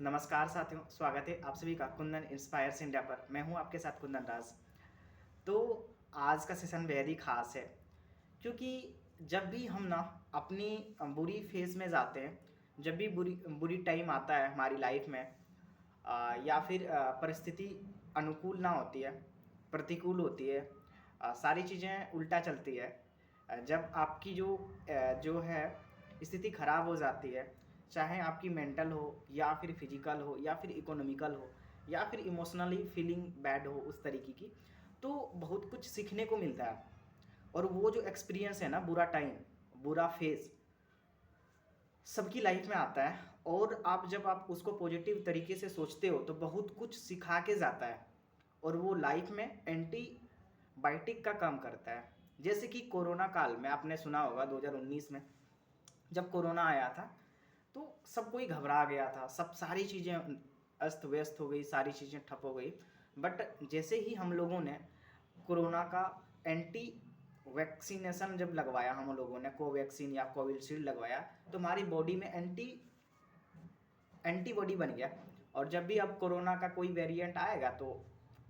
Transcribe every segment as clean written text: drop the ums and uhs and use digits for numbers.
नमस्कार साथियों, स्वागत है आप सभी का कुंदन इंस्पायर्स इंडिया पर। मैं हूं आपके साथ कुंदन राज। तो आज का सेशन बेहद ही खास है क्योंकि जब भी हम ना अपनी बुरी फेज में जाते हैं, जब भी बुरी बुरी टाइम आता है हमारी लाइफ में, या फिर परिस्थिति अनुकूल ना होती है, प्रतिकूल होती है, सारी चीज़ें उल्टा चलती है। जब आपकी जो है स्थिति खराब हो जाती है, चाहे आपकी मेंटल हो या फिर फिजिकल हो या फिर इकोनॉमिकल हो या फिर इमोशनली फीलिंग बैड हो उस तरीके की, तो बहुत कुछ सीखने को मिलता है। और वो जो एक्सपीरियंस है ना, बुरा टाइम, बुरा फेज़ सबकी लाइफ में आता है। और जब आप उसको पॉजिटिव तरीके से सोचते हो तो बहुत कुछ सिखा के जाता है और वो लाइफ में एंटीबायोटिक का काम करता है। जैसे कि कोरोना काल में आपने सुना होगा 2019 में जब कोरोना आया था, तो सब कोई घबरा गया था, सब सारी चीज़ें अस्त व्यस्त हो गई, सारी चीज़ें ठप हो गई। बट जैसे ही हम लोगों ने कोरोना का एंटी वैक्सीनेशन जब लगवाया, हम लोगों ने कोवैक्सीन या कोविशील्ड लगवाया, तो हमारी बॉडी में एंटीबॉडी बन गया। और जब भी अब कोरोना का कोई वेरिएंट आएगा तो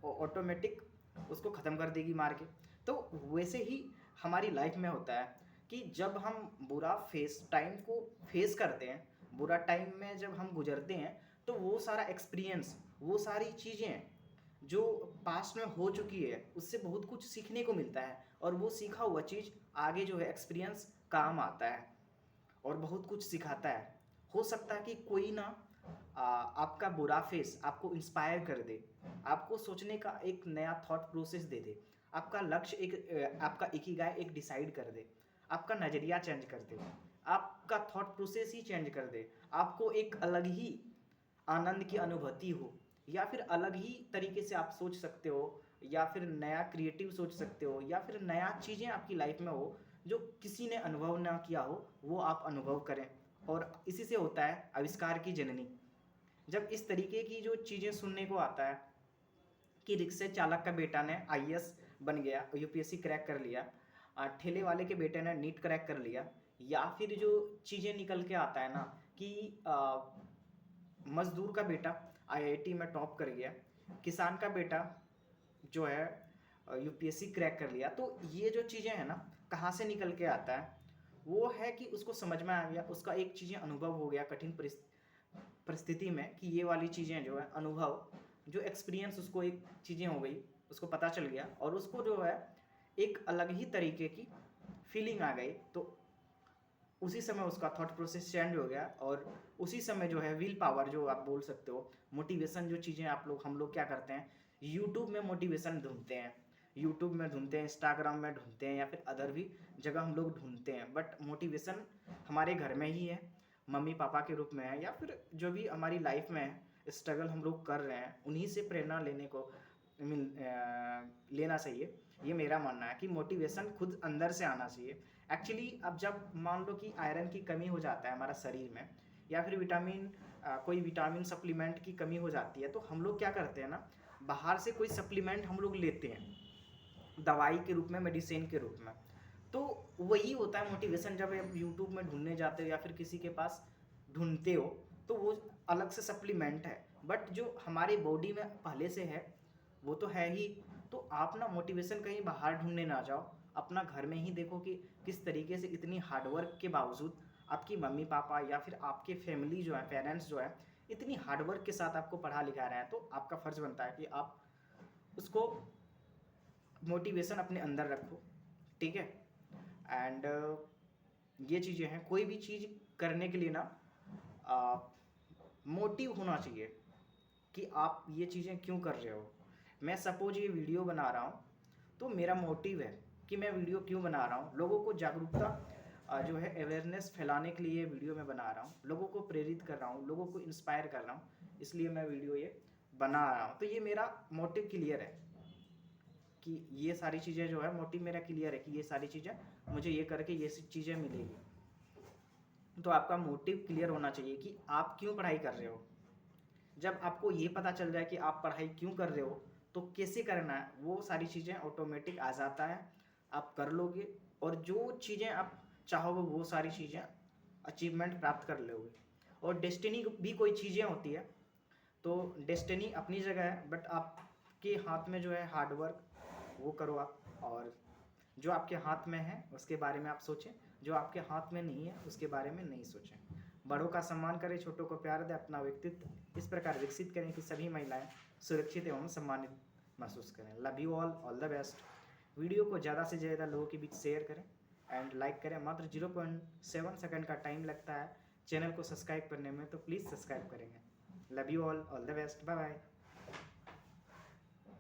ऑटोमेटिक उसको ख़त्म कर देगी मार के। तो वैसे ही हमारी लाइफ में होता है कि जब हम बुरा फेस टाइम को फेस करते हैं, बुरा टाइम में जब हम गुजरते हैं, तो वो सारा एक्सपीरियंस, वो सारी चीज़ें जो पास्ट में हो चुकी है, उससे बहुत कुछ सीखने को मिलता है। और वो सीखा हुआ चीज़ आगे जो है एक्सपीरियंस काम आता है और बहुत कुछ सिखाता है। हो सकता है कि कोई ना आपका बुरा फेस आपको इंस्पायर कर दे, आपको सोचने का एक नया थॉट प्रोसेस दे दे, आपका लक्ष्य आपका इकिगाई एक डिसाइड कर दे, आपका नज़रिया चेंज कर दे, आपका थॉट प्रोसेस ही चेंज कर दे, आपको एक अलग ही आनंद की अनुभूति हो, या फिर अलग ही तरीके से आप सोच सकते हो, या फिर नया क्रिएटिव सोच सकते हो, या फिर नया चीज़ें आपकी लाइफ में हो जो किसी ने अनुभव ना किया हो, वो आप अनुभव करें। और इसी से होता है आविष्कार की जननी। जब इस तरीके की जो चीज़ें सुनने को आता है कि रिक्शे चालक का बेटा ने आईएएस बन गया, यूपीएससी क्रैक कर लिया, ठेले वाले के बेटे ने नीट क्रैक कर लिया, या फिर जो चीज़ें निकल के आता है ना कि मजदूर का बेटा आईआईटी में टॉप कर गया, किसान का बेटा जो है यूपीएससी क्रैक कर लिया, तो ये जो चीज़ें हैं ना, कहाँ से निकल के आता है? वो है कि उसको समझ में आ गया, उसका एक चीज़ें अनुभव हो गया कठिन परिस्थिति में कि ये वाली चीज़ें जो है अनुभव, जो एक्सपीरियंस उसको एक चीज़ें हो गई, उसको पता चल गया और उसको जो है एक अलग ही तरीके की फीलिंग आ गई। तो उसी समय उसका थॉट प्रोसेस चेंज हो गया और उसी समय जो है विल पावर जो आप बोल सकते हो, मोटिवेशन, जो चीज़ें हम लोग क्या करते हैं, यूट्यूब में मोटिवेशन ढूंढते हैं, यूट्यूब में ढूंढते हैं, इंस्टाग्राम में ढूंढते हैं, या फिर अदर भी जगह हम लोग ढूंढते हैं। बट मोटिवेशन हमारे घर में ही है, मम्मी पापा के रूप में है, या फिर जो भी हमारी लाइफ में स्ट्रगल हम लोग कर रहे हैं, उन्हीं से प्रेरणा लेने को लेना चाहिए। ये मेरा मानना है कि मोटिवेशन खुद अंदर से आना चाहिए। एक्चुअली अब जब मान लो कि आयरन की कमी हो जाता है हमारा शरीर में, या फिर कोई विटामिन सप्लीमेंट की कमी हो जाती है, तो हम लोग क्या करते हैं ना, बाहर से कोई सप्लीमेंट हम लोग लेते हैं दवाई के रूप में, मेडिसिन के रूप में। तो वही होता है मोटिवेशन, जब आप यूट्यूब में ढूंढने जाते हो या फिर किसी के पास ढूंढते हो, तो वो अलग से सप्लीमेंट है। बट जो हमारी बॉडी में पहले से है वो तो है ही। तो आप ना मोटिवेशन कहीं बाहर ढूंढने ना जाओ, अपना घर में ही देखो कि किस तरीके से इतनी हार्डवर्क के बावजूद आपकी मम्मी पापा या फिर आपके फैमिली जो है, पेरेंट्स जो है, इतनी हार्डवर्क के साथ आपको पढ़ा लिखा रहे हैं। तो आपका फ़र्ज़ बनता है कि आप उसको मोटिवेशन अपने अंदर रखो, ठीक है। एंड ये चीज़ें हैं, कोई भी चीज़ करने के लिए ना मोटिव होना चाहिए कि आप ये चीज़ें क्यों कर रहे हो। मैं सपोज ये वीडियो बना रहा हूँ, तो मेरा मोटिव है कि मैं वीडियो क्यों बना रहा हूँ, लोगों को जागरूकता जो है अवेयरनेस फैलाने के लिए ये वीडियो मैं बना रहा हूँ, लोगों को प्रेरित कर रहा हूँ, लोगों को इंस्पायर कर रहा हूँ, इसलिए मैं वीडियो ये बना रहा हूँ। तो ये मेरा मोटिव क्लियर है कि ये सारी चीज़ें जो है, मोटिव मेरा क्लियर है कि ये सारी चीज़ें मुझे ये करके ये चीज़ें मिलेगी। तो आपका मोटिव क्लियर होना चाहिए कि आप क्यों पढ़ाई कर रहे हो। जब आपको ये पता चल जाए कि आप पढ़ाई क्यों कर रहे हो, तो कैसे करना है, वो सारी चीज़ें ऑटोमेटिक आ जाता है, आप कर लोगे। और जो चीज़ें आप चाहोगे वो सारी चीज़ें अचीवमेंट प्राप्त कर लोगे। और डेस्टिनी भी कोई चीज़ें होती है तो डेस्टिनी अपनी जगह है, बट आपके हाथ में जो है हार्ड वर्क वो करो आप, और जो आपके हाथ में है उसके बारे में आप सोचें, जो आपके हाथ में नहीं है उसके बारे में नहीं सोचें। बड़ों का सम्मान करें, छोटों को प्यार दें, अपना व्यक्तित्व इस प्रकार विकसित करें कि सभी महिलाएं सुरक्षित एवं सम्मानित महसूस करें। Love you all the best. Video को ज़्यादा से ज़्यादा लोगों के बीच शेयर करें एंड लाइक करें। मात्र 0.7 सेकंड का टाइम लगता है चैनल को सब्सक्राइब करने में, तो प्लीज़ सब्सक्राइब करेंगे। Love you all the best, bye bye.